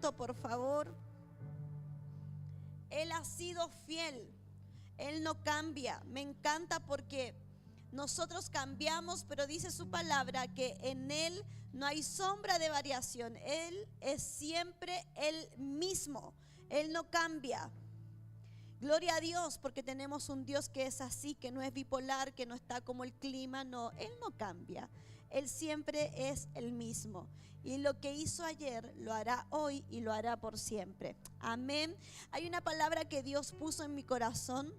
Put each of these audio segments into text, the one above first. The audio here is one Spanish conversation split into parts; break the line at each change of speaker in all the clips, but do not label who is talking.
por favor. Él ha sido fiel. Él no cambia. Me encanta porque nosotros cambiamos, pero dice su palabra que en Él no hay sombra de variación. Él es siempre el mismo. Él no cambia. Gloria a Dios, porque tenemos un Dios que es así, que no es bipolar, que no está como el clima. No, Él no cambia. Él siempre es el mismo. Y lo que hizo ayer lo hará hoy y lo hará por siempre. Amén. Hay una palabra que Dios puso en mi corazón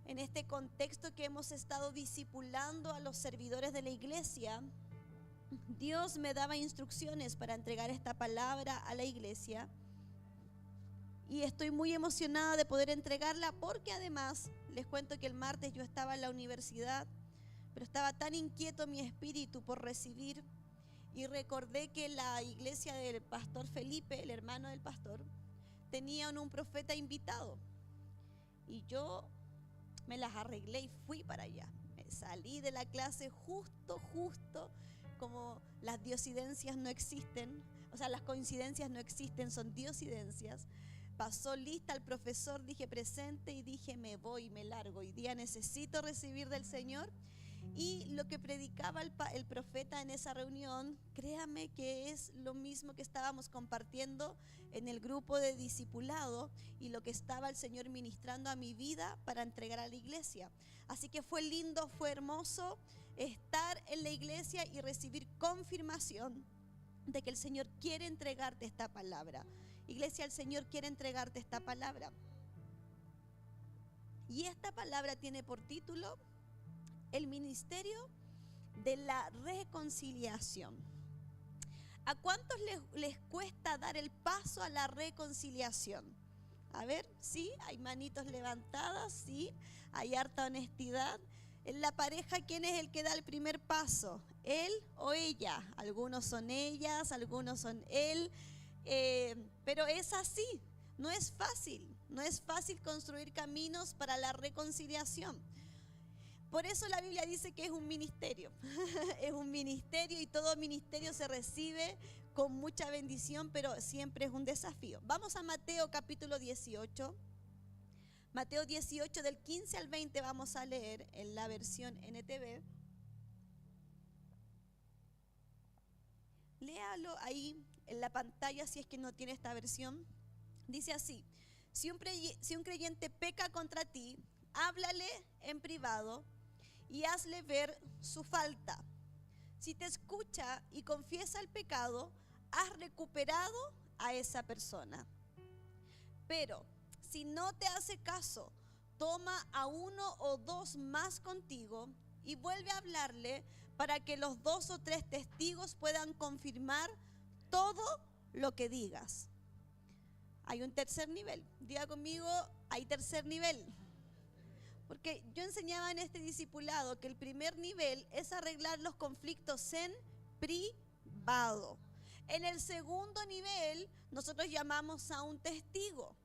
en este contexto que hemos estado discipulando a los servidores de la iglesia. Dios me daba instrucciones para entregar esta palabra a la iglesia. Y estoy muy emocionada de poder entregarla porque además les cuento que el martes yo estaba en la universidad, pero estaba tan inquieto mi espíritu por recibir y recordé que la iglesia del pastor Felipe, el hermano del pastor, tenían un profeta invitado. Y yo me las arreglé y fui para allá. Me salí de la clase justo, como las diosidencias no existen, o sea, las coincidencias no existen, son diosidencias. Pasó lista el profesor, dije presente y dije me voy, me largo. Hoy día necesito recibir del Señor. Y lo que predicaba el profeta en esa reunión, créame que es lo mismo que estábamos compartiendo en el grupo de discipulado y lo que estaba el Señor ministrando a mi vida para entregar a la iglesia. Así que fue lindo, fue hermoso estar en la iglesia y recibir confirmación de que el Señor quiere entregarte esta palabra. Iglesia, el Señor quiere entregarte esta palabra. Y esta palabra tiene por título el ministerio de la reconciliación. ¿A cuántos les cuesta dar el paso a la reconciliación? A ver, sí, hay manitos levantadas, sí, hay harta honestidad. En la pareja, ¿quién es el que da el primer paso? ¿Él o ella? Algunos son ellas, algunos son él, pero es así, no es fácil construir caminos para la reconciliación. Por eso la Biblia dice que es un ministerio, es un ministerio y todo ministerio se recibe con mucha bendición, pero siempre es un desafío. Vamos a Mateo capítulo 18. Mateo 18 del 15 al 20 vamos a leer en la versión NTV. Léalo ahí en la pantalla si es que no tiene esta versión. Dice así: si un creyente peca contra ti, háblale en privado y hazle ver su falta. Si te escucha y confiesa el pecado, has recuperado a esa persona. Pero si no te hace caso, toma a uno o dos más contigo y vuelve a hablarle para que los 2 o 3 testigos puedan confirmar todo lo que digas. Hay un tercer nivel. Diga conmigo, hay tercer nivel. Porque yo enseñaba en este discipulado que el primer nivel es arreglar los conflictos en privado. En el segundo nivel, nosotros llamamos a un testigo.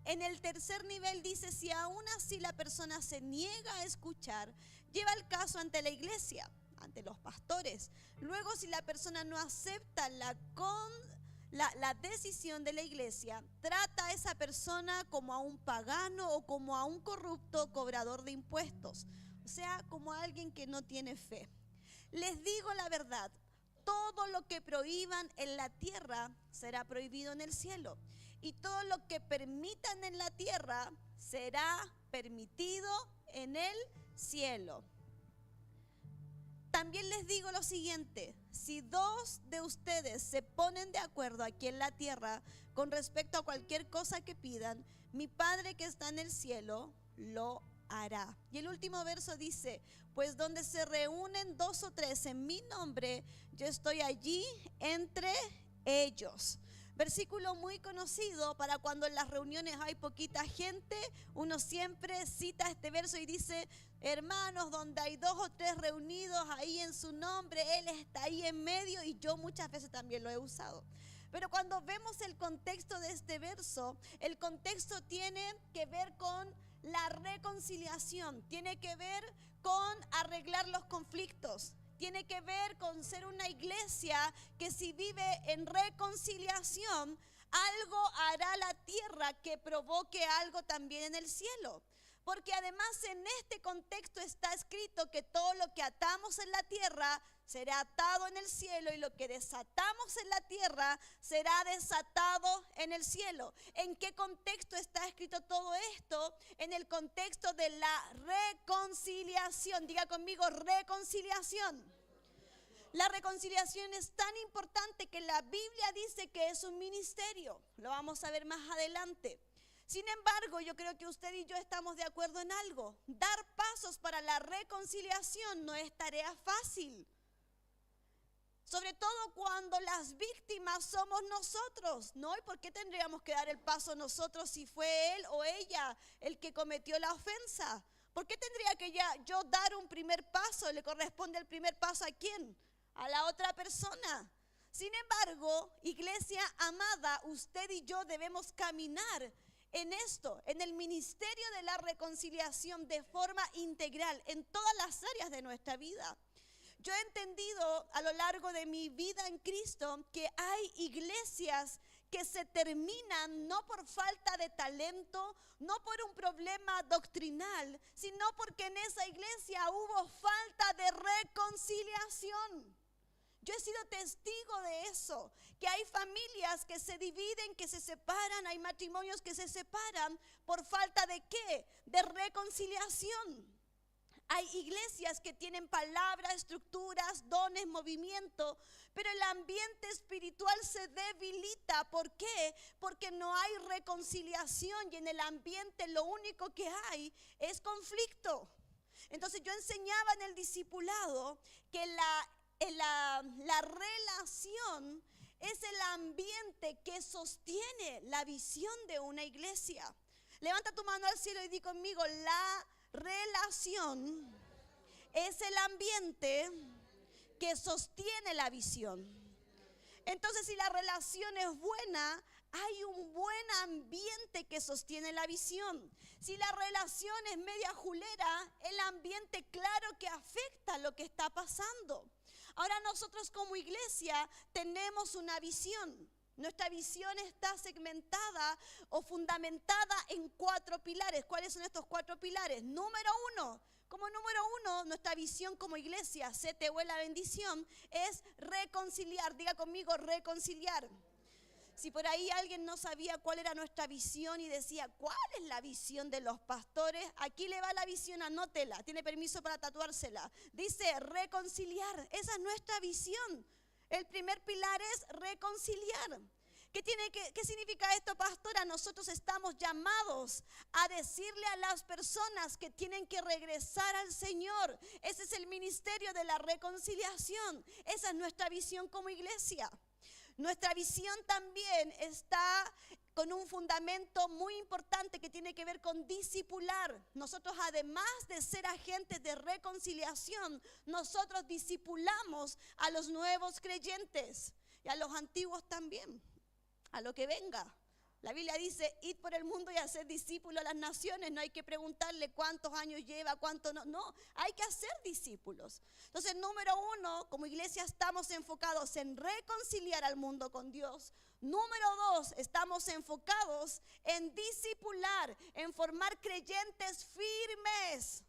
En el tercer nivel dice, si aún así la persona se niega a escuchar, lleva el caso ante la iglesia, ante los pastores. Luego, si la persona no acepta la decisión de la iglesia, trata a esa persona como a un pagano o como a un corrupto cobrador de impuestos, o sea, como a alguien que no tiene fe. Les digo la verdad, todo lo que prohíban en la tierra será prohibido en el cielo, y todo lo que permitan en la tierra será permitido en el cielo. También les digo lo siguiente: si 2 de ustedes se ponen de acuerdo aquí en la tierra con respecto a cualquier cosa que pidan, mi Padre que está en el cielo lo hará. Y el último verso dice, pues donde se reúnen 2 o 3 en mi nombre, yo estoy allí entre ellos. Versículo muy conocido para cuando en las reuniones hay poquita gente, uno siempre cita este verso y dice, hermanos, donde hay 2 o 3 reunidos ahí en su nombre, Él está ahí en medio, y yo muchas veces también lo he usado. Pero cuando vemos el contexto de este verso, el contexto tiene que ver con la reconciliación, tiene que ver con arreglar los conflictos. Tiene que ver con ser una iglesia que si vive en reconciliación, algo hará la tierra que provoque algo también en el cielo. Porque además en este contexto está escrito que todo lo que atamos en la tierra será atado en el cielo y lo que desatamos en la tierra será desatado en el cielo. ¿En qué contexto está escrito todo esto? En el contexto de la reconciliación. Diga conmigo, reconciliación. La reconciliación es tan importante que la Biblia dice que es un ministerio. Lo vamos a ver más adelante. Sin embargo, yo creo que usted y yo estamos de acuerdo en algo. Dar pasos para la reconciliación no es tarea fácil. Sobre todo cuando las víctimas somos nosotros, ¿no? ¿Y por qué tendríamos que dar el paso nosotros si fue él o ella el que cometió la ofensa? ¿Por qué tendría que yo dar un primer paso? ¿Le corresponde el primer paso a quién? A la otra persona. Sin embargo, iglesia amada, usted y yo debemos caminar en esto, en el ministerio de la reconciliación de forma integral, en todas las áreas de nuestra vida. Yo he entendido a lo largo de mi vida en Cristo que hay iglesias que se terminan no por falta de talento, no por un problema doctrinal, sino porque en esa iglesia hubo falta de reconciliación. Yo he sido testigo de eso, que hay familias que se dividen, que se separan, hay matrimonios que se separan por falta de ¿qué? De reconciliación. Hay iglesias que tienen palabras, estructuras, dones, movimiento, pero el ambiente espiritual se debilita. ¿Por qué? Porque no hay reconciliación y en el ambiente lo único que hay es conflicto. Entonces yo enseñaba en el discipulado que la relación es el ambiente que sostiene la visión de una iglesia. Levanta tu mano al cielo y di conmigo, la relación es el ambiente que sostiene la visión. Entonces, si la relación es buena, hay un buen ambiente que sostiene la visión. Si la relación es media julera, el ambiente claro que afecta lo que está pasando. Ahora nosotros como iglesia tenemos una visión. Nuestra visión está segmentada o fundamentada en 4 pilares. ¿Cuáles son estos 4 pilares? Número 1, como número 1, nuestra visión como iglesia, CTU la bendición, es reconciliar. Diga conmigo, reconciliar. Si por ahí alguien no sabía cuál era nuestra visión y decía, ¿cuál es la visión de los pastores? Aquí le va la visión, anótela, tiene permiso para tatuársela. Dice reconciliar, esa es nuestra visión. El primer pilar es reconciliar. ¿Qué significa esto, pastora? Nosotros estamos llamados a decirle a las personas que tienen que regresar al Señor. Ese es el ministerio de la reconciliación. Esa es nuestra visión como iglesia. Nuestra visión también está con un fundamento muy importante que tiene que ver con discipular. Nosotros, además de ser agentes de reconciliación, nosotros discipulamos a los nuevos creyentes y a los antiguos también, a lo que venga. La Biblia dice, id por el mundo y hacer discípulos a las naciones. No hay que preguntarle cuántos años lleva, cuánto no. No, hay que hacer discípulos. Entonces, número 1, como iglesia estamos enfocados en reconciliar al mundo con Dios. Número 2, estamos enfocados en discipular, en formar creyentes firmes.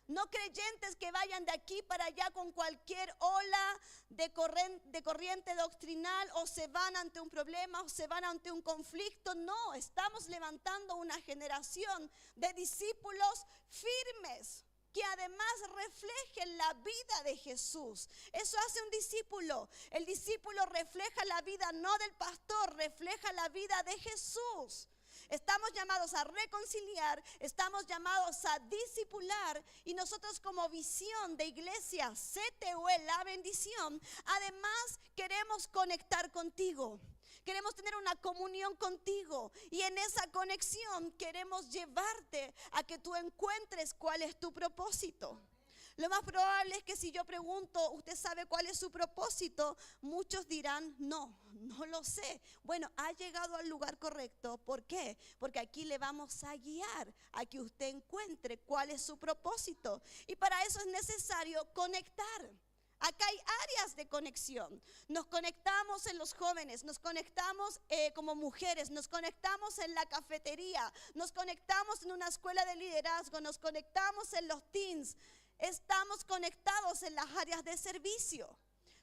No creyentes que vayan de aquí para allá con cualquier ola de corriente doctrinal o se van ante un problema o se van ante un conflicto. No, estamos levantando una generación de discípulos firmes que además reflejen la vida de Jesús. Eso hace un discípulo. El discípulo refleja la vida no del pastor, refleja la vida de Jesús. Estamos llamados a reconciliar, estamos llamados a discipular y nosotros como visión de iglesia CTU la bendición, además queremos conectar contigo. Queremos tener una comunión contigo y en esa conexión queremos llevarte a que tú encuentres cuál es tu propósito. Lo más probable es que si yo pregunto, ¿usted sabe cuál es su propósito? Muchos dirán, no lo sé. Bueno, ha llegado al lugar correcto. ¿Por qué? Porque aquí le vamos a guiar a que usted encuentre cuál es su propósito. Y para eso es necesario conectar. Acá hay áreas de conexión. Nos conectamos en los jóvenes, nos conectamos como mujeres, nos conectamos en la cafetería, nos conectamos en una escuela de liderazgo, nos conectamos en los teens. Estamos conectados en las áreas de servicio.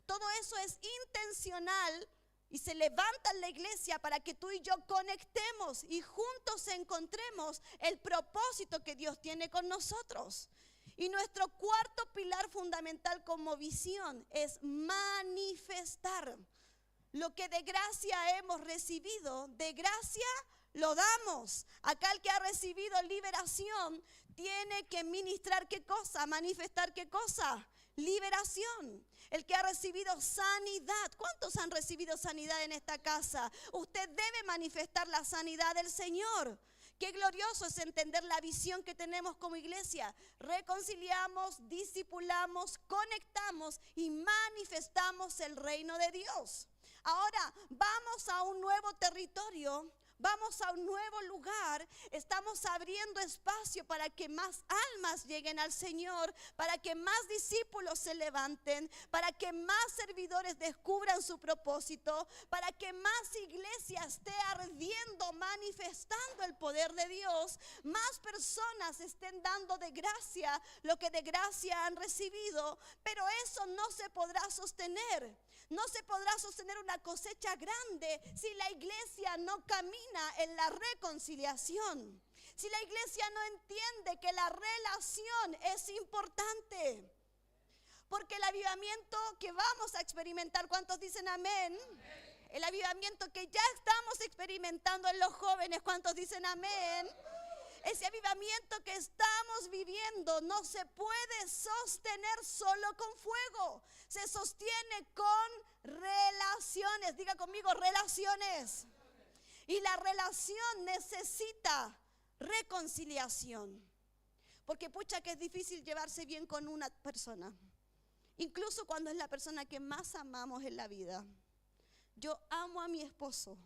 Todo eso es intencional y se levanta en la iglesia para que tú y yo conectemos y juntos encontremos el propósito que Dios tiene con nosotros. Y nuestro cuarto pilar fundamental como visión es manifestar. Lo que de gracia hemos recibido, de gracia lo damos. Acá el que ha recibido liberación tiene que ministrar ¿qué cosa? Manifestar ¿qué cosa? Liberación. El que ha recibido sanidad. ¿Cuántos han recibido sanidad en esta casa? Usted debe manifestar la sanidad del Señor. Qué glorioso es entender la visión que tenemos como iglesia. Reconciliamos, discipulamos, conectamos y manifestamos el reino de Dios. Ahora vamos a un nuevo territorio. Vamos a un nuevo lugar, estamos abriendo espacio para que más almas lleguen al Señor, para que más discípulos se levanten, para que más servidores descubran su propósito, para que más iglesia esté ardiendo, manifestando el poder de Dios, más personas estén dando de gracia lo que de gracia han recibido, pero eso no se podrá sostener. No se podrá sostener una cosecha grande si la iglesia no camina en la reconciliación. Si la iglesia no entiende que la relación es importante. Porque el avivamiento que vamos a experimentar, ¿cuántos dicen amén? El avivamiento que ya estamos experimentando en los jóvenes, ¿cuántos dicen amén? Ese avivamiento que estamos viviendo no se puede sostener solo con fuego. Se sostiene con relaciones. Diga conmigo, relaciones. Y la relación necesita reconciliación. Porque pucha que es difícil llevarse bien con una persona. Incluso cuando es la persona que más amamos en la vida. Yo amo a mi esposo,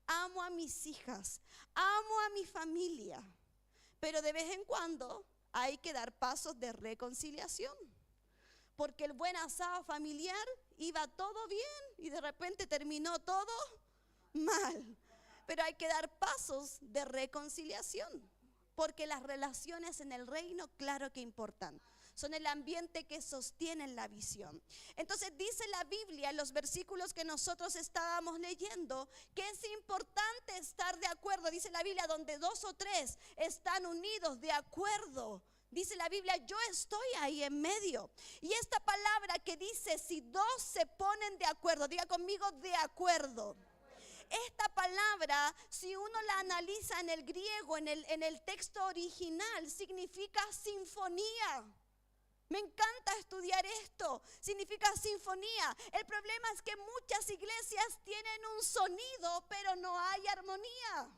amo a mis hijas, amo a mi familia. Pero de vez en cuando hay que dar pasos de reconciliación. Porque el buen asado familiar iba todo bien y de repente terminó todo mal. Pero hay que dar pasos de reconciliación. Porque las relaciones en el reino, claro que importan. Son el ambiente que sostiene la visión. Entonces dice la Biblia en los versículos que nosotros estábamos leyendo que es importante estar de acuerdo. Dice la Biblia, donde 2 o 3 están unidos de acuerdo. Dice la Biblia, yo estoy ahí en medio. Y esta palabra que dice, si 2 se ponen de acuerdo, diga conmigo, de acuerdo. Esta palabra, si uno la analiza en el griego, en el texto original, significa sinfonía. Me encanta estudiar esto. Significa sinfonía. El problema es que muchas iglesias tienen un sonido, pero no hay armonía.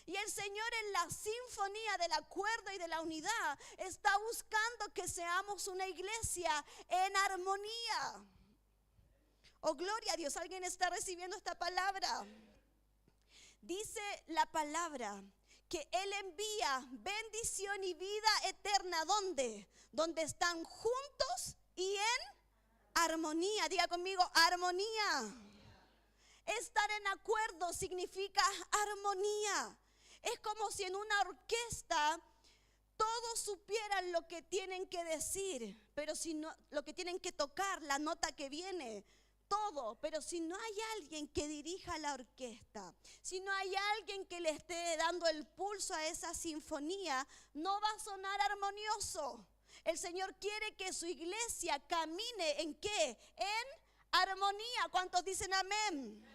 Y el Señor en la sinfonía del acuerdo y de la unidad está buscando que seamos una iglesia en armonía. Oh, gloria a Dios. ¿Alguien está recibiendo esta palabra? Dice la palabra que Él envía bendición y vida eterna. ¿Dónde? Donde están juntos y en armonía. Diga conmigo, armonía. Estar en acuerdo significa armonía. Es como si en una orquesta todos supieran lo que tienen que decir, pero si no, lo que tienen que tocar, la nota que viene, todo, pero si no hay alguien que dirija la orquesta, si no hay alguien que le esté dando el pulso a esa sinfonía, no va a sonar armonioso. El Señor quiere que su iglesia camine ¿en qué? En armonía. ¿Cuántos dicen amén?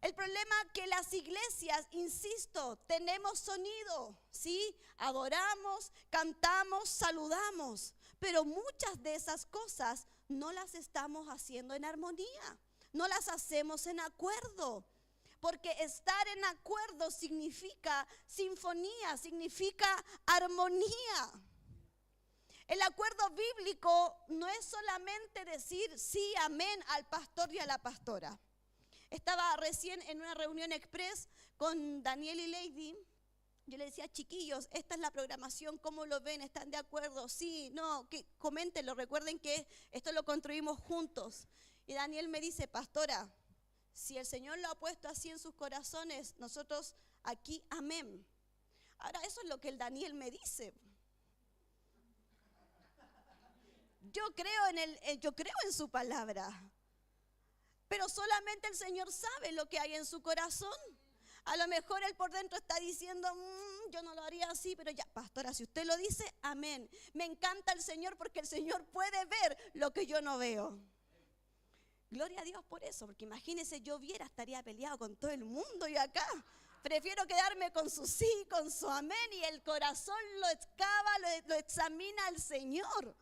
El problema que las iglesias, insisto, tenemos sonido, ¿sí? Adoramos, cantamos, saludamos, pero muchas de esas cosas no las estamos haciendo en armonía, no las hacemos en acuerdo, porque estar en acuerdo significa sinfonía, significa armonía. El acuerdo bíblico no es solamente decir sí, amén al pastor y a la pastora. Estaba recién en una reunión express con Daniel y Lady Yo le decía, chiquillos, esta es la programación, ¿cómo lo ven? ¿Están de acuerdo? Sí, no, que coméntenlo, recuerden que esto lo construimos juntos. Y Daniel me dice, pastora, si el Señor lo ha puesto así en sus corazones, nosotros aquí, amén. Ahora eso es lo que el Daniel me dice. Yo creo en su palabra, pero solamente el Señor sabe lo que hay en su corazón. A lo mejor él por dentro está diciendo, yo no lo haría así, pero ya, pastora, si usted lo dice, amén. Me encanta el Señor porque el Señor puede ver lo que yo no veo. Gloria a Dios por eso, porque imagínese, yo viera, estaría peleado con todo el mundo y acá. Prefiero quedarme con su sí, con su amén, y el corazón lo excava, lo examina al Señor.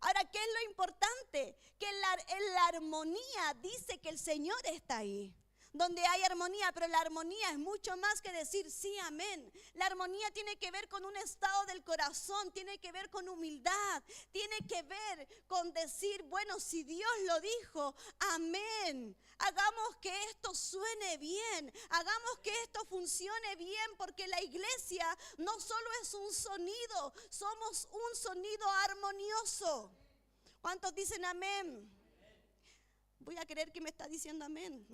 Ahora, ¿qué es lo importante? Que en la armonía dice que el Señor está ahí. Donde hay armonía, pero la armonía es mucho más que decir sí, amén. La armonía tiene que ver con un estado del corazón, tiene que ver con humildad, tiene que ver con decir, bueno, si Dios lo dijo, amén. Hagamos que esto suene bien, hagamos que esto funcione bien, porque la iglesia no solo es un sonido, somos un sonido armonioso. ¿Cuántos dicen amén? Voy a creer que me está diciendo amén.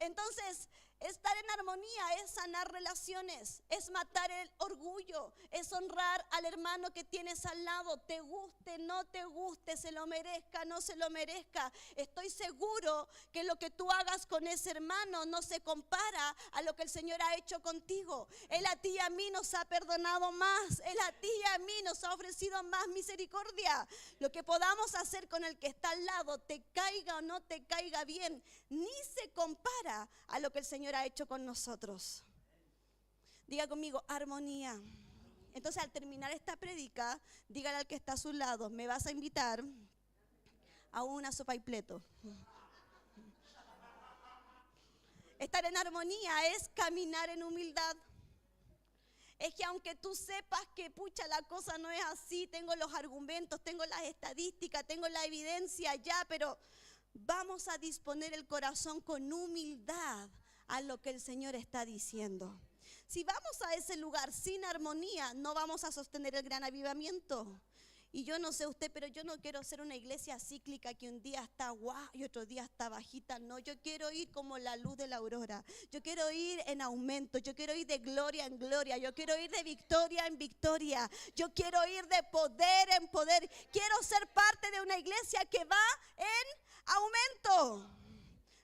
Entonces, estar en armonía es sanar relaciones, es matar el orgullo, es honrar al hermano que tienes al lado, te guste, no te guste, se lo merezca, no se lo merezca. Estoy seguro que lo que tú hagas con ese hermano no se compara a lo que el Señor ha hecho contigo. Él a ti y a mí nos ha perdonado más, Él a ti y a mí nos ha ofrecido más misericordia. Lo que podamos hacer con el que está al lado, te caiga o no te caiga bien, ni se compara a lo que el Señor ha hecho con nosotros. Diga conmigo, armonía. Entonces, al terminar esta prédica, dígale al que está a su lado, me vas a invitar a una sopa y pleto. Estar en armonía es caminar en humildad. Es que aunque tú sepas que pucha la cosa no es así, tengo los argumentos, tengo las estadísticas, tengo la evidencia ya, pero vamos a disponer el corazón con humildad a lo que el Señor está diciendo. Si vamos a ese lugar sin armonía, no vamos a sostener el gran avivamiento. Y yo no sé usted, pero yo no quiero ser una iglesia cíclica que un día está guau y otro día está bajita. No, yo quiero ir como la luz de la aurora. Yo quiero ir en aumento, yo quiero ir de gloria en gloria, yo quiero ir de victoria en victoria, yo quiero ir de poder en poder. Quiero ser parte de una iglesia que va en aumento.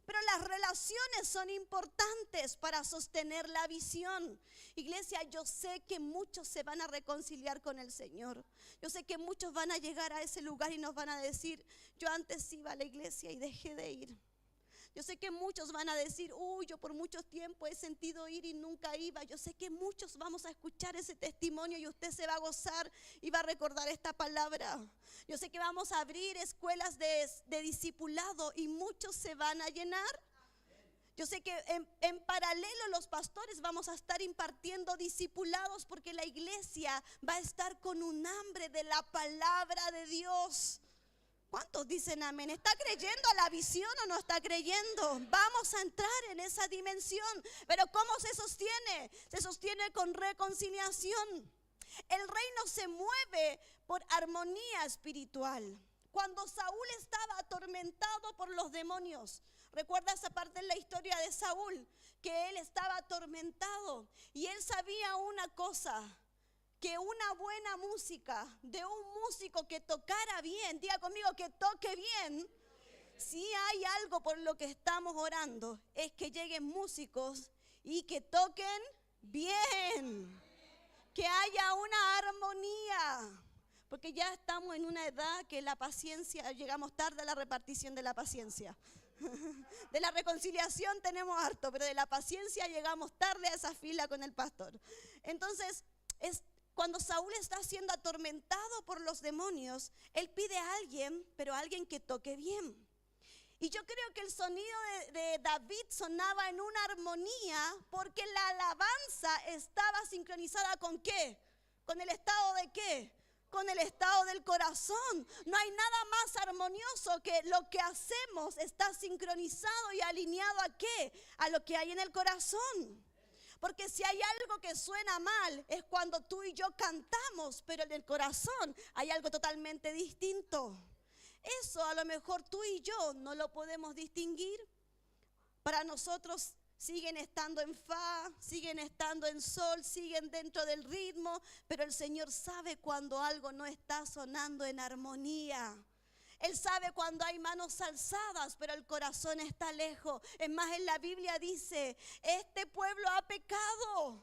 Pero las relaciones son importantes para sostener la visión. Iglesia, yo sé que muchos se van a reconciliar con el Señor. Yo sé que muchos van a llegar a ese lugar y nos van a decir, yo antes iba a la iglesia y dejé de ir. Yo sé que muchos van a decir, yo por mucho tiempo he sentido ir y nunca iba. Yo sé que muchos vamos a escuchar ese testimonio y usted se va a gozar y va a recordar esta palabra. Yo sé que vamos a abrir escuelas de discipulado y muchos se van a llenar. Yo sé que en paralelo los pastores vamos a estar impartiendo discipulados porque la iglesia va a estar con un hambre de la palabra de Dios. ¿Cuántos dicen amén? ¿Está creyendo a la visión o no está creyendo? Vamos a entrar en esa dimensión. Pero ¿cómo se sostiene? Se sostiene con reconciliación. El reino se mueve por armonía espiritual. Cuando Saúl estaba atormentado por los demonios, recuerda esa parte en la historia de Saúl, que él estaba atormentado y él sabía una cosa, que una buena música de un músico que tocara bien, diga conmigo que toque bien, si hay algo por lo que estamos orando, es que lleguen músicos y que toquen bien, que haya una armonía, porque ya estamos en una edad que la paciencia, llegamos tarde a la repartición de la paciencia. De la reconciliación tenemos harto, pero de la paciencia llegamos tarde a esa fila con el pastor. Entonces, cuando Saúl está siendo atormentado por los demonios, él pide a alguien, pero a alguien que toque bien. Y yo creo que el sonido de David sonaba en una armonía porque la alabanza estaba sincronizada ¿con qué? ¿Con el estado de qué? Con el estado del corazón. No hay nada más armonioso que lo que hacemos está sincronizado y alineado ¿a qué? A lo que hay en el corazón. Porque si hay algo que suena mal es cuando tú y yo cantamos, pero en el corazón hay algo totalmente distinto. Eso a lo mejor tú y yo no lo podemos distinguir. Para nosotros siguen estando en fa, siguen estando en sol, siguen dentro del ritmo, pero el Señor sabe cuando algo no está sonando en armonía. Él sabe cuando hay manos alzadas, pero el corazón está lejos. Es más, en la Biblia dice, este pueblo ha pecado,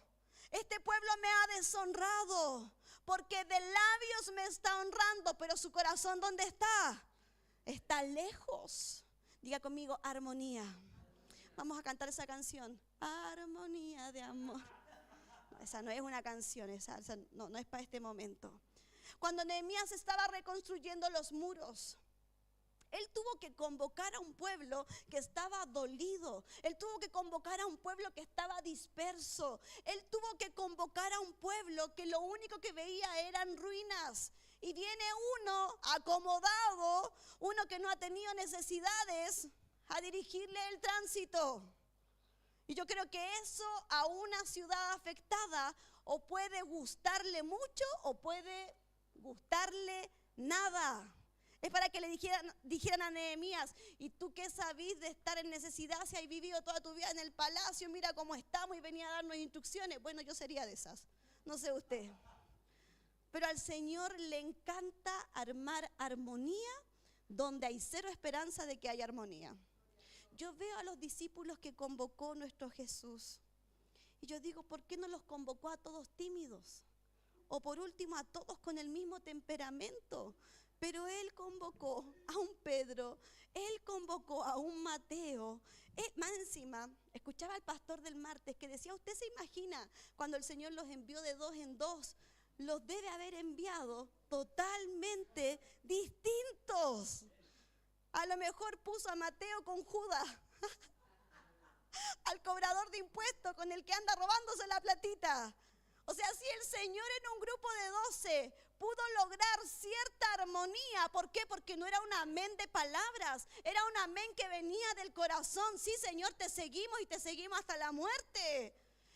este pueblo me ha deshonrado, porque de labios me está honrando, pero su corazón, ¿dónde está? Está lejos. Diga conmigo, armonía. Vamos a cantar esa canción, armonía de amor. No, esa no es una canción, esa no es para este momento. Cuando Nehemías estaba reconstruyendo los muros, él tuvo que convocar a un pueblo que estaba dolido. Él tuvo que convocar a un pueblo que estaba disperso. Él tuvo que convocar a un pueblo que lo único que veía eran ruinas. Y viene uno acomodado, uno que no ha tenido necesidades, a dirigirle el tránsito. Y yo creo que eso a una ciudad afectada o puede gustarle mucho o puede gustarle nada. Es para que le dijeran a Nehemías, ¿y tú qué sabís de estar en necesidad si has vivido toda tu vida en el palacio? Mira cómo estamos y venía a darnos instrucciones. Bueno, yo sería de esas, no sé usted. Pero al Señor le encanta armar armonía donde hay cero esperanza de que haya armonía. Yo veo a los discípulos que convocó nuestro Jesús. Y yo digo, ¿por qué no los convocó a todos tímidos? O por último a todos con el mismo temperamento. Pero Él convocó a un Pedro, Él convocó a un Mateo. Más encima, escuchaba al pastor del martes que decía, ¿usted se imagina cuando el Señor los envió de dos en dos? Los debe haber enviado totalmente distintos. A lo mejor puso a Mateo con Judas, al cobrador de impuestos con el que anda robándose la platita. O sea, si el Señor en un grupo de 12 pudo lograr cierta armonía, ¿por qué? Porque no era un amén de palabras, era un amén que venía del corazón. Sí, Señor, te seguimos y te seguimos hasta la muerte.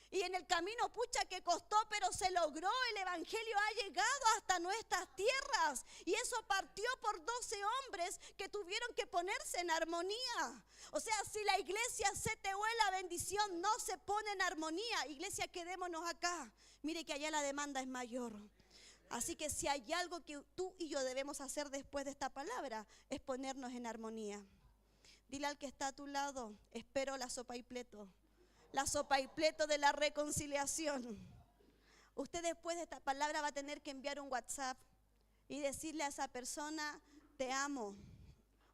Y en el camino, pucha, que costó, pero se logró. El evangelio ha llegado hasta nuestras tierras. Y eso partió por 12 hombres que tuvieron que ponerse en armonía. O sea, si la iglesia CTU la bendición no se pone en armonía, iglesia, quedémonos acá. Mire que allá la demanda es mayor. Así que si hay algo que tú y yo debemos hacer después de esta palabra, es ponernos en armonía. Dile al que está a tu lado, espero la sopa y pleto. La sopa y pleto de la reconciliación. Usted después de esta palabra va a tener que enviar un WhatsApp y decirle a esa persona, te amo.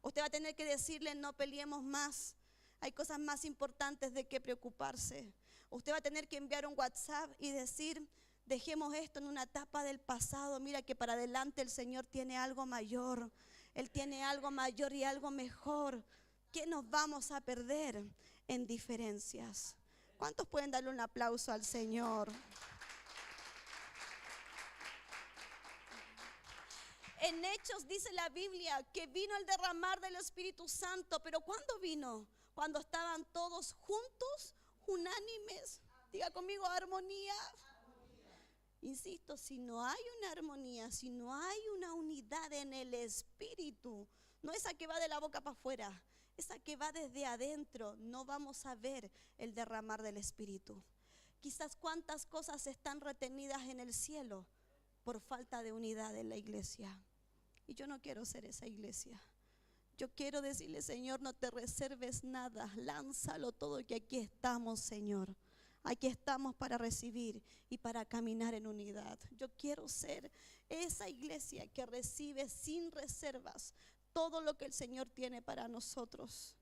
Usted va a tener que decirle, no peleemos más. Hay cosas más importantes de que preocuparse. Usted va a tener que enviar un WhatsApp y decir, dejemos esto en una etapa del pasado. Mira que para adelante el Señor tiene algo mayor. Él tiene algo mayor y algo mejor. ¿Qué nos vamos a perder en diferencias? ¿Cuántos pueden darle un aplauso al Señor? En Hechos dice la Biblia que vino el derramar del Espíritu Santo, pero ¿cuándo vino? Cuando estaban todos juntos, unánimes. Diga conmigo, armonía. Insisto, si no hay una armonía, si no hay una unidad en el Espíritu, no esa que va de la boca para afuera, esa que va desde adentro, no vamos a ver el derramar del Espíritu. Quizás cuántas cosas están retenidas en el cielo por falta de unidad en la iglesia. Y yo no quiero ser esa iglesia. Yo quiero decirle, Señor, no te reserves nada, lánzalo todo, que aquí estamos, Señor. Aquí estamos para recibir y para caminar en unidad. Yo quiero ser esa iglesia que recibe sin reservas todo lo que el Señor tiene para nosotros.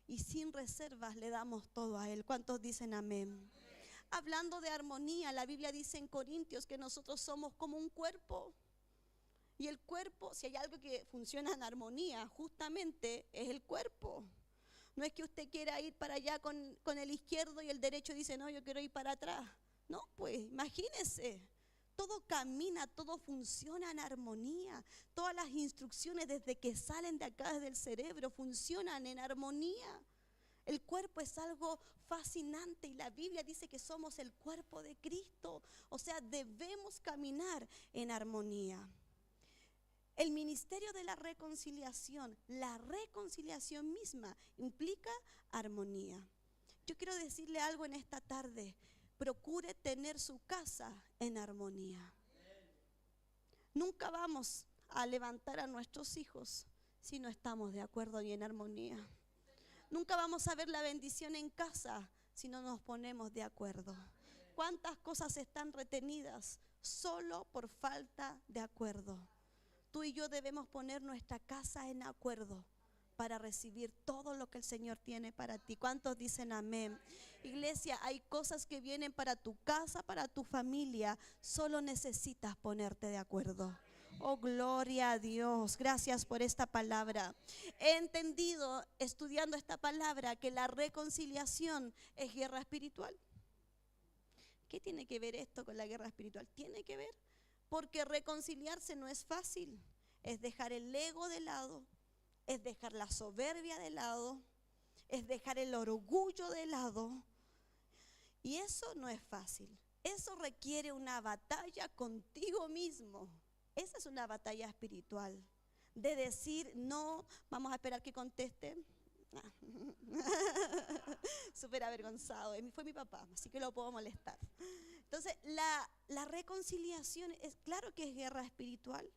Y sin reservas le damos todo a Él. ¿Cuántos dicen amén? Hablando de armonía, la Biblia dice en Corintios que nosotros somos como un cuerpo. Y el cuerpo, si hay algo que funciona en armonía, justamente es el cuerpo. No es que usted quiera ir para allá con el izquierdo y el derecho dice, no, yo quiero ir para atrás. No, pues imagínese. Todo camina, todo funciona en armonía. Todas las instrucciones desde que salen de acá, desde el cerebro, funcionan en armonía. El cuerpo es algo fascinante y la Biblia dice que somos el cuerpo de Cristo. O sea, debemos caminar en armonía. El ministerio de la reconciliación misma implica armonía. Yo quiero decirle algo en esta tarde. Procure tener su casa en armonía. Nunca vamos a levantar a nuestros hijos si no estamos de acuerdo y en armonía. Nunca vamos a ver la bendición en casa si no nos ponemos de acuerdo. ¿Cuántas cosas están retenidas solo por falta de acuerdo? Tú y yo debemos poner nuestra casa en acuerdo para recibir todo lo que el Señor tiene para ti. ¿Cuántos dicen amén? Iglesia, hay cosas que vienen para tu casa, para tu familia. Solo necesitas ponerte de acuerdo. Oh, gloria a Dios. Gracias por esta palabra. He entendido, estudiando esta palabra, que la reconciliación es guerra espiritual. ¿Qué tiene que ver esto con la guerra espiritual? Tiene que ver, porque reconciliarse no es fácil. Es dejar el ego de lado, es dejar la soberbia de lado, es dejar el orgullo de lado. Y eso no es fácil. Eso requiere una batalla contigo mismo. Esa es una batalla espiritual. De decir, no, vamos a esperar que conteste. Súper avergonzado. Fue mi papá, así que lo puedo molestar. Entonces, la reconciliación es claro que es guerra espiritual.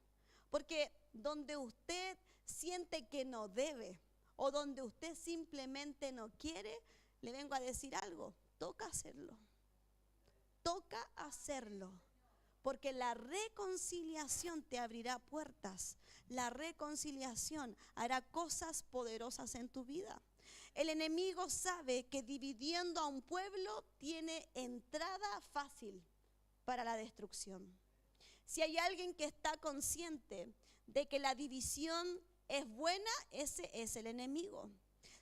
Porque donde usted siente que no debe o donde usted simplemente no quiere, le vengo a decir algo, toca hacerlo. Toca hacerlo. Porque la reconciliación te abrirá puertas. La reconciliación hará cosas poderosas en tu vida. El enemigo sabe que dividiendo a un pueblo tiene entrada fácil para la destrucción. Si hay alguien que está consciente de que la división es buena, ese es el enemigo.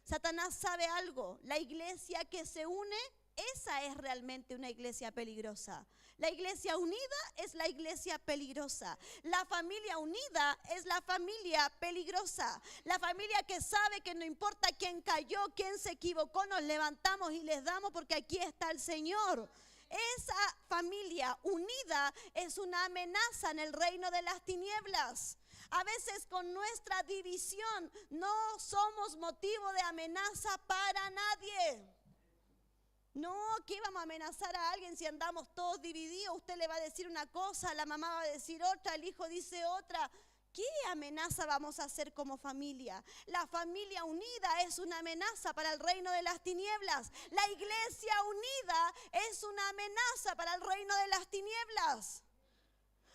Satanás sabe algo. La iglesia que se une, esa es realmente una iglesia peligrosa. La iglesia unida es la iglesia peligrosa. La familia unida es la familia peligrosa. La familia que sabe que no importa quién cayó, quién se equivocó, nos levantamos y les damos porque aquí está el Señor. Esa familia unida es una amenaza en el reino de las tinieblas. A veces con nuestra división no somos motivo de amenaza para nadie. No, ¿qué vamos a amenazar a alguien si andamos todos divididos? Usted le va a decir una cosa, la mamá va a decir otra, el hijo dice otra. ¿Qué amenaza vamos a hacer como familia? La familia unida es una amenaza para el reino de las tinieblas. La iglesia unida es una amenaza para el reino de las tinieblas.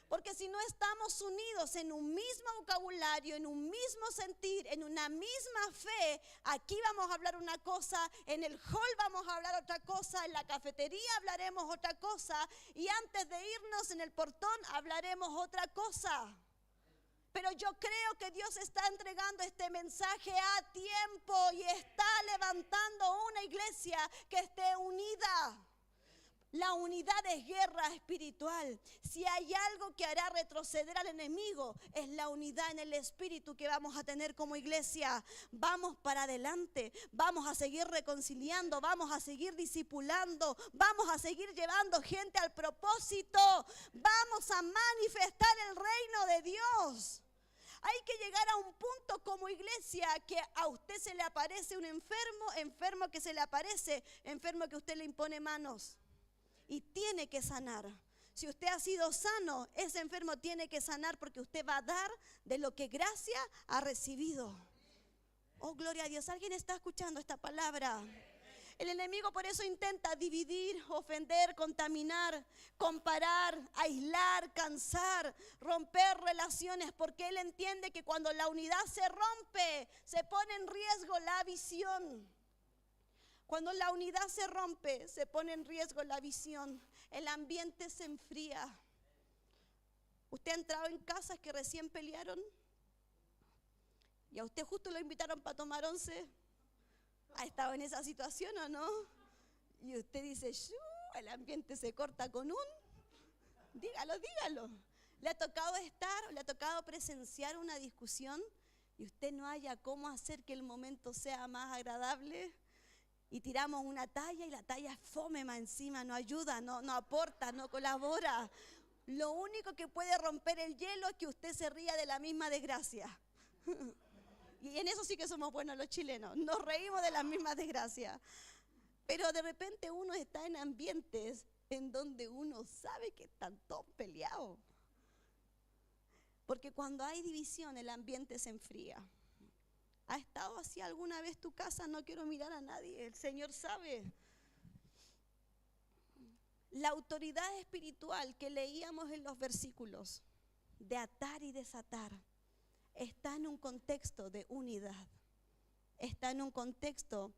Porque si no estamos unidos en un mismo vocabulario, en un mismo sentir, en una misma fe, aquí vamos a hablar una cosa, en el hall vamos a hablar otra cosa, en la cafetería hablaremos otra cosa y antes de irnos en el portón hablaremos otra cosa. Pero yo creo que Dios está entregando este mensaje a tiempo y está levantando una iglesia que esté unida. La unidad es guerra espiritual. Si hay algo que hará retroceder al enemigo, es la unidad en el espíritu que vamos a tener como iglesia. Vamos para adelante, vamos a seguir reconciliando, vamos a seguir discipulando, vamos a seguir llevando gente al propósito. Vamos a manifestar el reino de Dios. Hay que llegar a un punto como iglesia que a usted se le aparece un enfermo que se le aparece, enfermo que usted le impone manos. Y tiene que sanar. Si usted ha sido sano, ese enfermo tiene que sanar porque usted va a dar de lo que gracia ha recibido. Oh, gloria a Dios. ¿Alguien está escuchando esta palabra? El enemigo por eso intenta dividir, ofender, contaminar, comparar, aislar, cansar, romper relaciones, porque él entiende que cuando la unidad se rompe, se pone en riesgo la visión. Cuando la unidad se rompe, se pone en riesgo la visión. El ambiente se enfría. ¿Usted ha entrado en casas que recién pelearon? ¿Y a usted justo lo invitaron para tomar once? ¿Ha estado en esa situación o no? Y usted dice, el ambiente se corta con un... Dígalo. ¿Le ha tocado estar, le ha tocado presenciar una discusión y usted no haya cómo hacer que el momento sea más agradable? y tiramos una talla y la talla es fome más encima, no ayuda, no aporta, no colabora. Lo único que puede romper el hielo es que usted se ría de la misma desgracia. Y en eso sí que somos buenos los chilenos, nos reímos de las mismas desgracias. Pero de repente uno está en ambientes en donde uno sabe que están todos peleados. Porque cuando hay división el ambiente se enfría. ¿Ha estado así alguna vez tu casa? No quiero mirar a nadie, el Señor sabe. La autoridad espiritual que leíamos en los versículos de atar y desatar está en un contexto de unidad, está en un contexto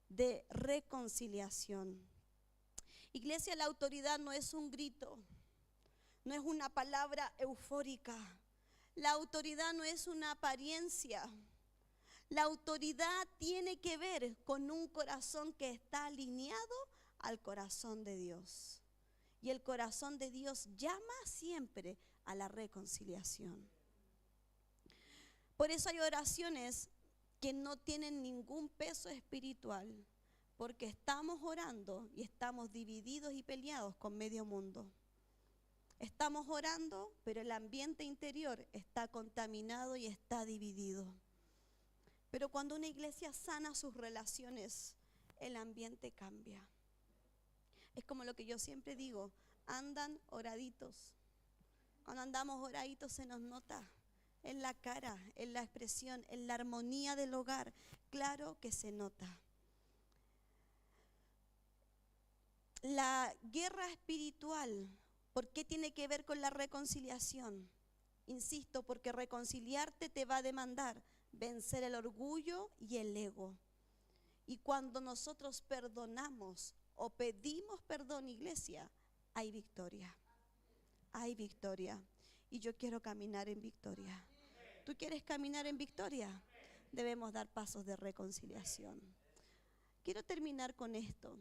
de reconciliación. Iglesia, la autoridad no es un grito, no es una palabra eufórica, la autoridad no es una apariencia. La autoridad tiene que ver con un corazón que está alineado al corazón de Dios. Y el corazón de Dios llama siempre a la reconciliación. Por eso hay oraciones que no tienen ningún peso espiritual, porque estamos orando y estamos divididos y peleados con medio mundo. Estamos orando, pero el ambiente interior está contaminado y está dividido. Pero cuando una iglesia sana sus relaciones, el ambiente cambia. Es como lo que yo siempre digo, andan oraditos. Cuando andamos oraditos se nos nota en la cara, en la expresión, en la armonía del hogar. Claro que se nota. La guerra espiritual, ¿por qué tiene que ver con la reconciliación? Insisto, porque reconciliarte te va a demandar vencer el orgullo y el ego. Y cuando nosotros perdonamos o pedimos perdón, iglesia, hay victoria. Hay victoria. Y yo quiero caminar en victoria. ¿Tú quieres caminar en victoria? Debemos dar pasos de reconciliación. Quiero terminar con esto.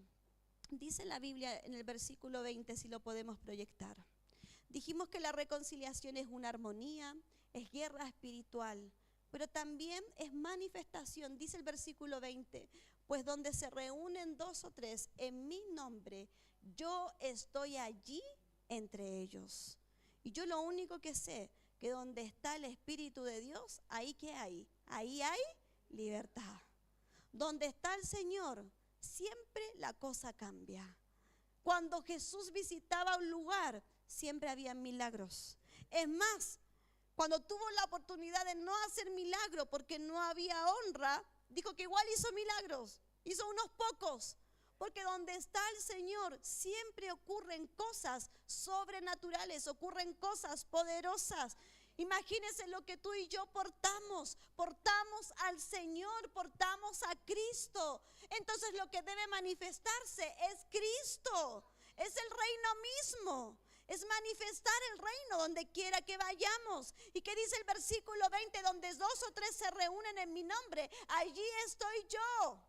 Dice la Biblia en el versículo 20, si lo podemos proyectar. Dijimos que la reconciliación es una armonía, es guerra espiritual, pero también es manifestación. Dice el versículo 20, pues donde se reúnen 2 o 3 en mi nombre, yo estoy allí entre ellos. Y yo lo único que sé, que donde está el Espíritu de Dios, ahí que hay, ahí hay libertad. Donde está el Señor, siempre la cosa cambia. Cuando Jesús visitaba un lugar, siempre había milagros. Es más, cuando tuvo la oportunidad de no hacer milagro porque no había honra, dijo que igual hizo milagros, hizo unos pocos. Porque donde está el Señor siempre ocurren cosas sobrenaturales, ocurren cosas poderosas. Imagínense lo que tú y yo portamos al Señor, portamos a Cristo. Entonces lo que debe manifestarse es Cristo, es el reino mismo. Es manifestar el reino donde quiera que vayamos. ¿Y qué dice el versículo 20? Donde 2 o 3 se reúnen en mi nombre, allí estoy yo.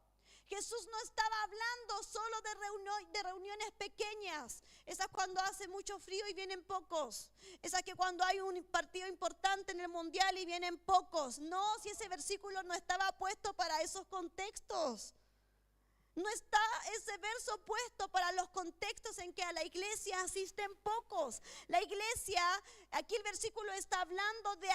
Jesús no estaba hablando solo de reuniones pequeñas. Esas cuando hace mucho frío y vienen pocos. Esas que cuando hay un partido importante en el mundial y vienen pocos. No, si ese versículo no estaba puesto para esos contextos. No está ese verso puesto para los contextos en que a la iglesia asisten pocos. La iglesia, aquí el versículo está hablando de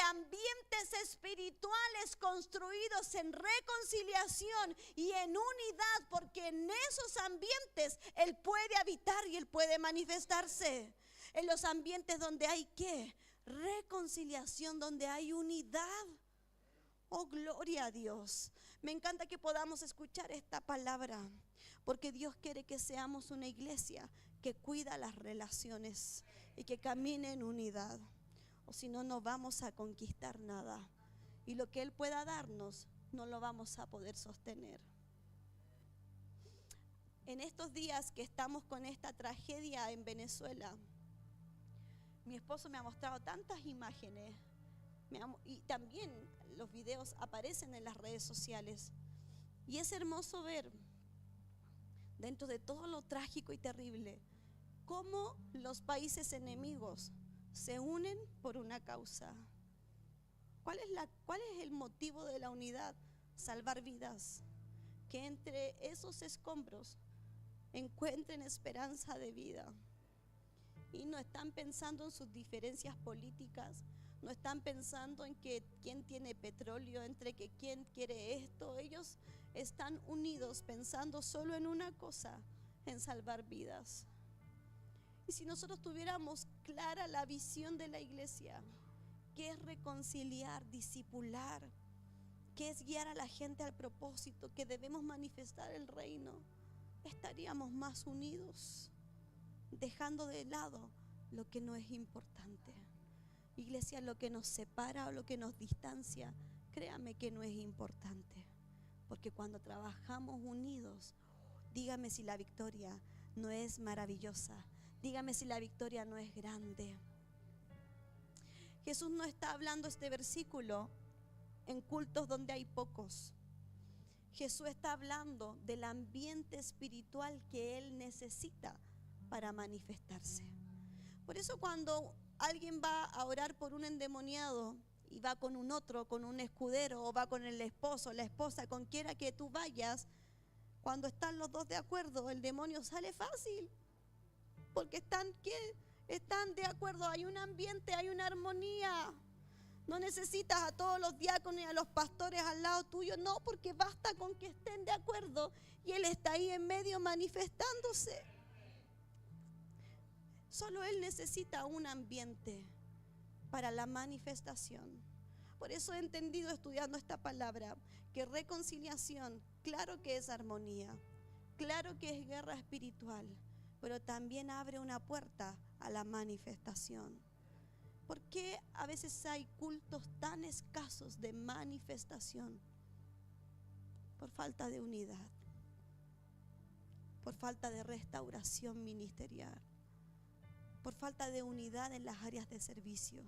ambientes espirituales construidos en reconciliación y en unidad, porque en esos ambientes Él puede habitar y Él puede manifestarse. En los ambientes donde hay ¿qué? Reconciliación, donde hay unidad. Oh, gloria a Dios. Me encanta que podamos escuchar esta palabra, porque Dios quiere que seamos una iglesia que cuida las relaciones y que camine en unidad. O si no, no vamos a conquistar nada. Y lo que Él pueda darnos, no lo vamos a poder sostener. En estos días que estamos con esta tragedia en Venezuela, mi esposo me ha mostrado tantas imágenes. Y también los videos aparecen en las redes sociales. Y es hermoso ver, dentro de todo lo trágico y terrible, cómo los países enemigos se unen por una causa. ¿Cuál es el motivo de la unidad? Salvar vidas. que entre esos escombros encuentren esperanza de vida. Y no están pensando en sus diferencias políticas, no están pensando en que quién tiene petróleo, entre que quién quiere esto. Ellos están unidos pensando solo en una cosa, en salvar vidas. Y si nosotros tuviéramos clara la visión de la iglesia, que es reconciliar, discipular, que es guiar a la gente al propósito, que debemos manifestar el reino, estaríamos más unidos, dejando de lado lo que no es importante. Iglesia, lo que nos separa o lo que nos distancia, créame que no es importante, porque cuando trabajamos unidos, dígame si la victoria no es maravillosa, dígame si la victoria no es grande. Jesús no está hablando este versículo en cultos donde hay pocos. Jesús está hablando del ambiente espiritual que Él necesita para manifestarse. Por eso cuando alguien va a orar por un endemoniado y va con un otro, con un escudero, o va con el esposo, la esposa, con quiera que tú vayas, cuando están los dos de acuerdo, el demonio sale fácil, porque están de acuerdo, hay un ambiente, hay una armonía. No necesitas a todos los diáconos y a los pastores al lado tuyo, no, porque basta con que estén de acuerdo y Él está ahí en medio manifestándose. Solo Él necesita un ambiente para la manifestación. Por eso he entendido estudiando esta palabra que reconciliación, claro que es armonía, claro que es guerra espiritual, pero también abre una puerta a la manifestación. ¿Por qué a veces hay cultos tan escasos de manifestación? Por falta de unidad, por falta de restauración ministerial, por falta de unidad en las áreas de servicio,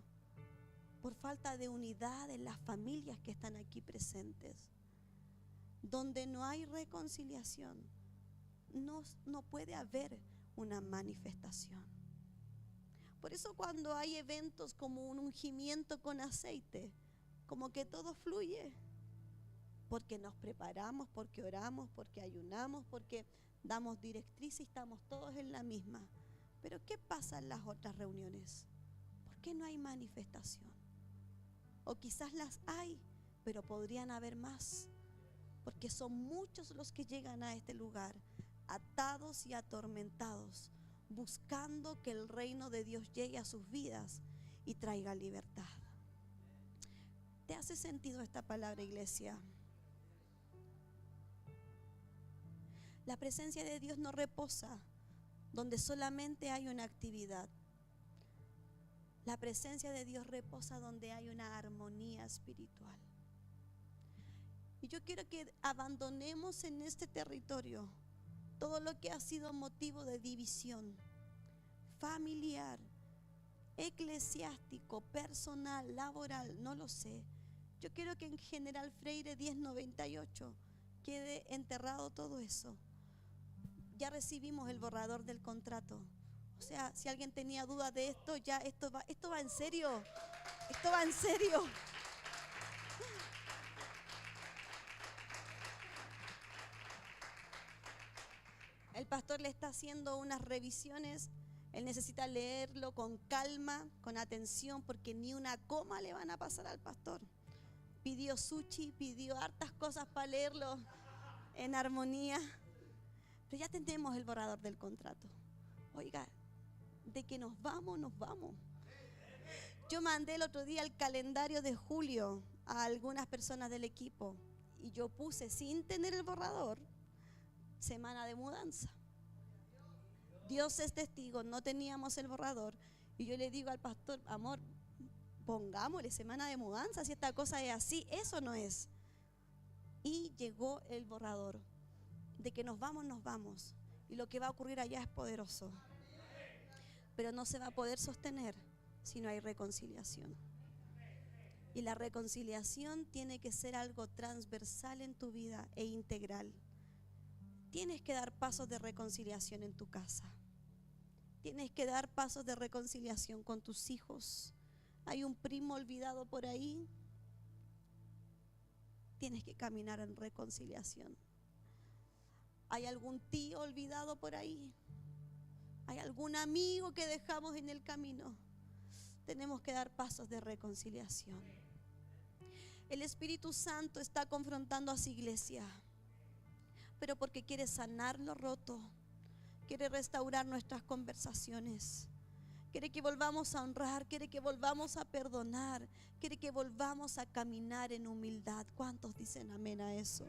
por falta de unidad en las familias que están aquí presentes. Donde no hay reconciliación, no puede haber una manifestación. Por eso cuando hay eventos como un ungimiento con aceite, como que todo fluye, porque nos preparamos, porque oramos, porque ayunamos, porque damos directrices y estamos todos en la misma. Pero ¿qué pasa en las otras reuniones? ¿Por qué no hay manifestación? O quizás las hay, pero podrían haber más, porque son muchos los que llegan a este lugar atados y atormentados, buscando que el reino de Dios llegue a sus vidas y traiga libertad. ¿Te hace sentido esta palabra, iglesia? La presencia de Dios no reposa donde solamente hay una actividad. La presencia de Dios reposa donde hay una armonía espiritual. Y yo quiero que abandonemos en este territorio todo lo que ha sido motivo de división familiar, eclesiástico, personal, laboral, no lo sé. Yo quiero que en General Freire 1098 quede enterrado todo eso. Ya recibimos el borrador del contrato. O sea, si alguien tenía duda de esto, ya esto va en serio. Esto va en serio. El pastor le está haciendo unas revisiones. Él necesita leerlo con calma, con atención, porque ni una coma le van a pasar al pastor. Pidió sushi, pidió hartas cosas para leerlo en armonía. Pero ya tenemos el borrador del contrato. Oiga, de que nos vamos, nos vamos. Yo mandé el otro día el calendario de julio a algunas personas del equipo y yo puse, sin tener el borrador, semana de mudanza. Dios es testigo, no teníamos el borrador y yo le digo al pastor, amor, pongámosle semana de mudanza, si esta cosa es así, eso no es. Y llegó el borrador de que nos vamos y lo que va a ocurrir allá es poderoso, pero no se va a poder sostener si no hay reconciliación. Y la reconciliación tiene que ser algo transversal en tu vida e integral. Tienes que dar pasos de reconciliación en tu casa. Tienes que dar pasos de reconciliación con tus hijos. Hay un primo olvidado por ahí. Tienes que caminar en reconciliación. ¿Hay algún tío olvidado por ahí? ¿Hay algún amigo que dejamos en el camino? Tenemos que dar pasos de reconciliación. El Espíritu Santo está confrontando a su iglesia, pero porque quiere sanar lo roto, quiere restaurar nuestras conversaciones, quiere que volvamos a honrar, quiere que volvamos a perdonar, quiere que volvamos a caminar en humildad. ¿Cuántos dicen amén a eso?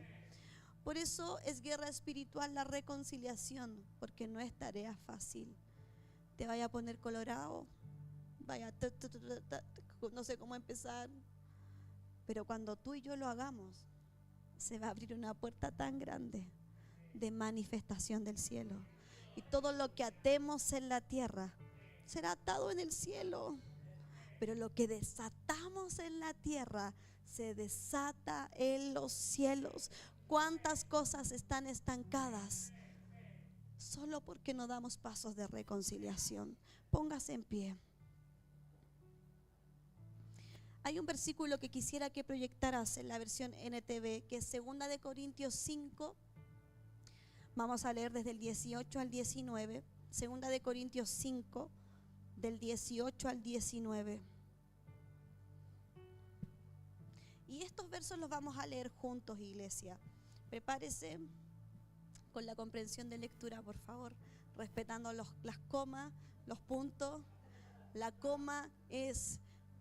Por eso es guerra espiritual la reconciliación, porque no es tarea fácil. Te vaya a poner colorado, no sé cómo empezar, pero cuando tú y yo lo hagamos, se va a abrir una puerta tan grande de manifestación del cielo. Y todo lo que atemos en la tierra será atado en el cielo. Pero lo que desatamos en la tierra se desata en los cielos. ¿Cuántas cosas están estancadas? Solo porque no damos pasos de reconciliación. Póngase en pie. Hay un versículo que quisiera que proyectaras en la versión NTV, que es 2 Corintios 5. Vamos a leer desde el 18 al 19. 2 Corintios 5, del 18 al 19. Y estos versos los vamos a leer juntos, iglesia. Prepárese con la comprensión de lectura, por favor, respetando las comas, los puntos. La coma es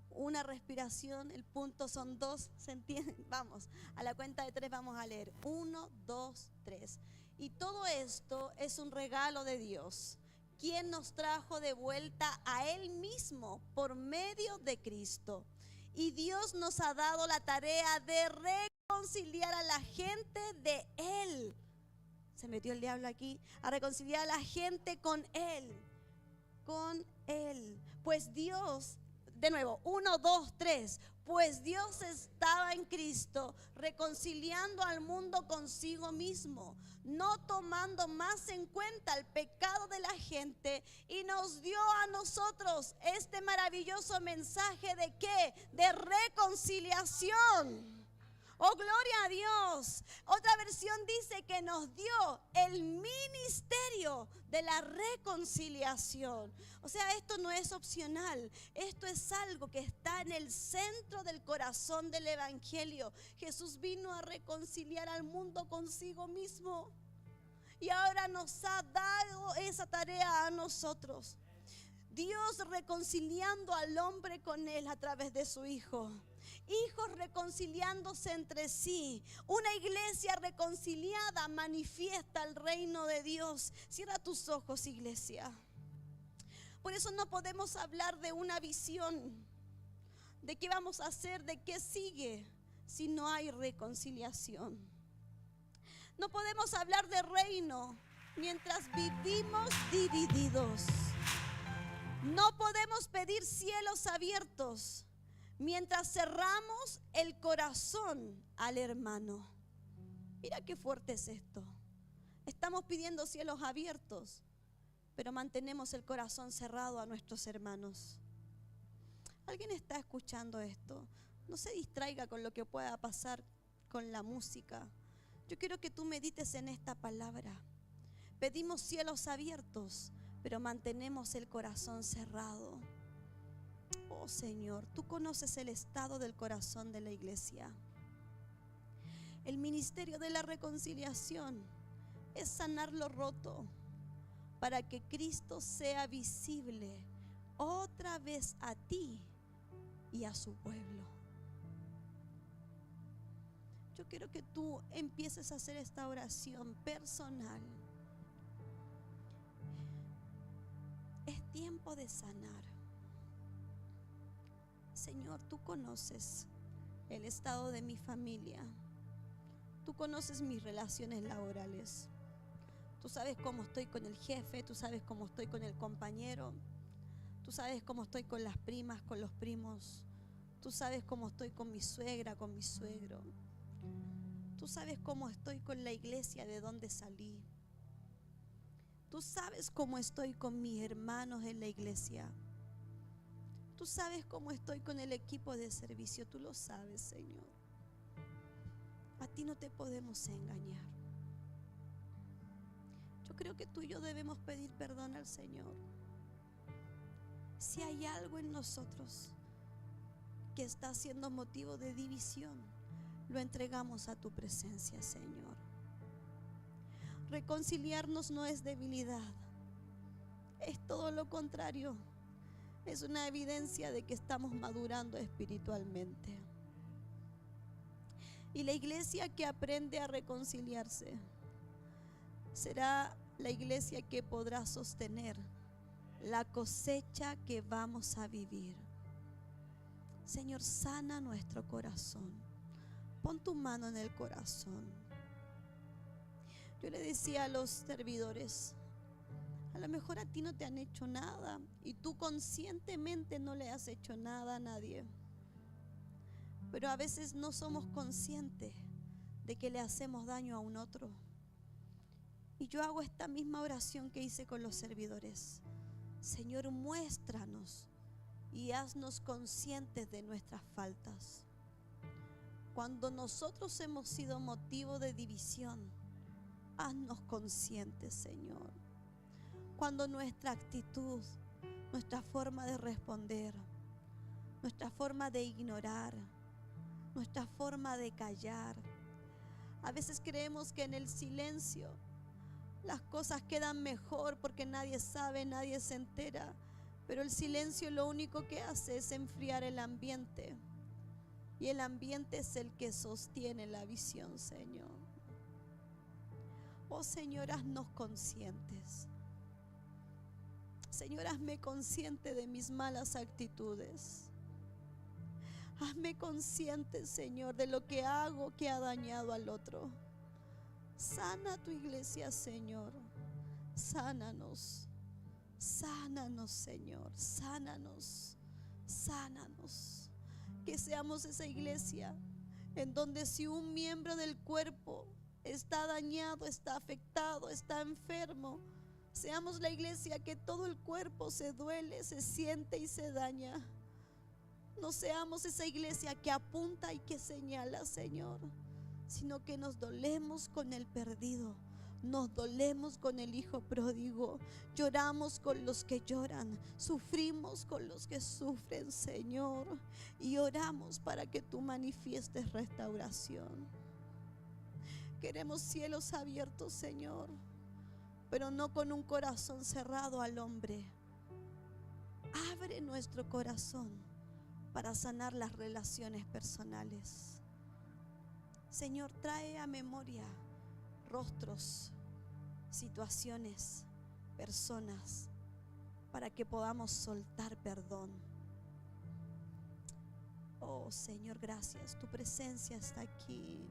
una respiración, el punto son dos, ¿se entiende? Vamos, a la cuenta de 3 vamos a leer. 1, 2, 3. Y todo esto es un regalo de Dios, quien nos trajo de vuelta a Él mismo por medio de Cristo. Y Dios nos ha dado la tarea de reconciliar a la gente de Él. Se metió el diablo aquí. A reconciliar a la gente con Él. Con Él. Pues Dios, de nuevo, 1, 2, 3. Pues Dios estaba en Cristo reconciliando al mundo consigo mismo, no tomando más en cuenta el pecado de la gente, y nos dio a nosotros este maravilloso mensaje de ¿qué? De reconciliación. Oh, gloria a Dios. Otra versión dice que nos dio el ministerio de la reconciliación. O sea, esto no es opcional. Esto es algo que está en el centro del corazón del evangelio. Jesús vino a reconciliar al mundo consigo mismo. Y ahora nos ha dado esa tarea a nosotros. Dios reconciliando al hombre con Él a través de su Hijo. Hijos reconciliándose entre sí. Una iglesia reconciliada manifiesta el reino de Dios. Cierra tus ojos, iglesia. Por eso no podemos hablar de una visión, de qué vamos a hacer, de qué sigue, si no hay reconciliación. No podemos hablar de reino mientras vivimos divididos. No podemos pedir cielos abiertos mientras cerramos el corazón al hermano. Mira qué fuerte es esto. Estamos pidiendo cielos abiertos, pero mantenemos el corazón cerrado a nuestros hermanos. ¿Alguien está escuchando esto? No se distraiga con lo que pueda pasar con la música. Yo quiero que tú medites en esta palabra. Pedimos cielos abiertos, pero mantenemos el corazón cerrado. Oh Señor, tú conoces el estado del corazón de la iglesia. El ministerio de la reconciliación es sanar lo roto para que Cristo sea visible otra vez a ti y a su pueblo. Yo quiero que tú empieces a hacer esta oración personal. Es tiempo de sanar. Señor, tú conoces el estado de mi familia. Tú conoces mis relaciones laborales. Tú sabes cómo estoy con el jefe, tú sabes cómo estoy con el compañero. Tú sabes cómo estoy con las primas, con los primos. Tú sabes cómo estoy con mi suegra, con mi suegro. Tú sabes cómo estoy con la iglesia de donde salí. Tú sabes cómo estoy con mis hermanos en la iglesia. Tú sabes cómo estoy con el equipo de servicio. Tú lo sabes, Señor. A ti no te podemos engañar. Yo creo que tú y yo debemos pedir perdón al Señor. Si hay algo en nosotros que está siendo motivo de división, lo entregamos a tu presencia, Señor. Reconciliarnos no es debilidad, es todo lo contrario. Es una evidencia de que estamos madurando espiritualmente. Y la iglesia que aprende a reconciliarse será la iglesia que podrá sostener la cosecha que vamos a vivir. Señor, sana nuestro corazón. Pon tu mano en el corazón. Yo le decía a los servidores, a lo mejor a ti no te han hecho nada y tú conscientemente no le has hecho nada a nadie. Pero a veces no somos conscientes de que le hacemos daño a un otro. Y yo hago esta misma oración que hice con los servidores. Señor, muéstranos y haznos conscientes de nuestras faltas. Cuando nosotros hemos sido motivo de división, haznos conscientes, Señor. Cuando nuestra actitud, nuestra forma de responder, nuestra forma de ignorar, nuestra forma de callar, a veces creemos que en el silencio las cosas quedan mejor porque nadie sabe, nadie se entera. Pero el silencio lo único que hace es enfriar el ambiente. Y el ambiente es el que sostiene la visión, Señor. Oh Señor, haznos conscientes. Señor, hazme consciente de mis malas actitudes. Hazme consciente, Señor, de lo que hago que ha dañado al otro. Sana tu iglesia, Señor. Sánanos. Sánanos, Señor. Sánanos. Sánanos. Que seamos esa iglesia en donde si un miembro del cuerpo está dañado, está afectado, está enfermo, seamos la iglesia que todo el cuerpo se duele, se siente y se daña. No seamos esa iglesia que apunta y que señala, Señor, sino que nos dolemos con el perdido, nos dolemos con el hijo pródigo, lloramos con los que lloran, sufrimos con los que sufren, Señor, y oramos para que tú manifiestes restauración. Queremos cielos abiertos, Señor, pero no con un corazón cerrado al hombre. Abre nuestro corazón para sanar las relaciones personales. Señor, trae a memoria rostros, situaciones, personas, para que podamos soltar perdón. Oh Señor, gracias, tu presencia está aquí.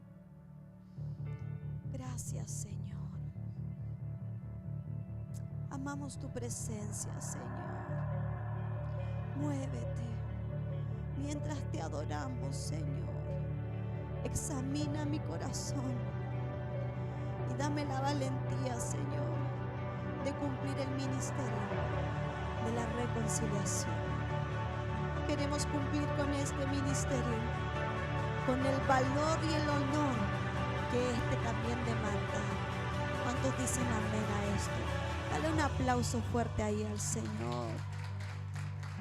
Gracias, Señor. Amamos tu presencia, Señor. Muévete mientras te adoramos, Señor. Examina mi corazón y dame la valentía, Señor, de cumplir el ministerio de la reconciliación. Queremos cumplir con este ministerio, con el valor y el honor que este también demanda. ¿Cuántos dicen amén a esto? Dale un aplauso fuerte ahí al Señor.